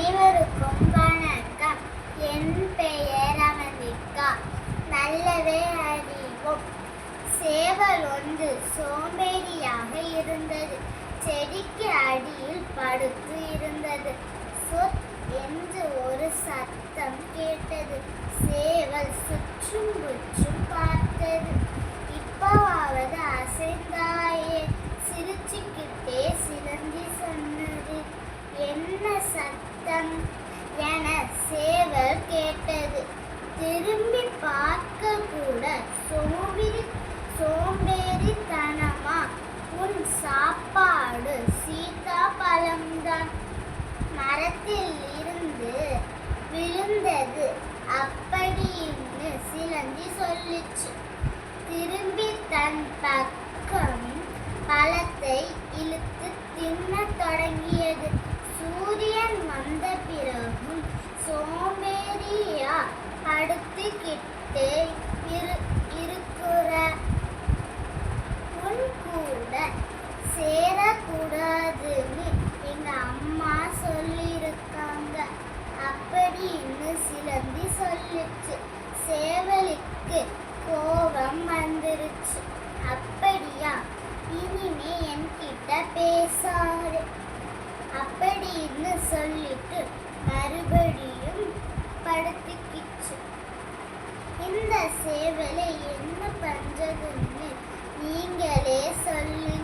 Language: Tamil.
அனைவருக்கும் வணக்கம். என் பெயர் அமந்திகா. நல்லவே அறிவோம். சேவல் ஒன்று சோம்பேறியாக இருந்தது. செடிக்கு அடியில் படுத்து இருந்தது. சொத் என்று ஒரு சத்தம் கேட்டது. சேவல் சுற்றும் புற்றும் பார்த்தது. இப்பவாவது அசைந்தாயே, சிரிச்சுக்கிட்டே சிலந்தி சொன்னது. என்ன சத்தம் என சேவல் கேட்டது. திரும்பி பார்க்க கூட சோம்பேறித்தனமா? உன் சாப்பாடு சீதா பழம்தான். மரத்தில் இருந்து விழுந்தது அப்படின்னு சிலந்தி சொல்லிச்சு. திரும்பி தன் பக்கம் பழத்தை இழுத்து தின்ன தொடங்கியது. சூரியன் வந்த பிறகும் சோம்பேறியா படுத்துக்கிட்டு இருக்கிற உன் கூட சேரக்கூடாதுன்னு எங்க அம்மா சொல்லியிருக்காங்க அப்படின்னு சிலந்தி சொல்லிச்சு. சேவலுக்கு கோபம் வந்துருச்சு. அப்படியா, இனிமே என்கிட்ட பேசாது அப்படின்னு சொல்லிட்டு மறுபடியும் படுத்துக்கிச்சு. இந்த சேவலை என்ன பண்றதுன்னு நீங்களே சொல்லு.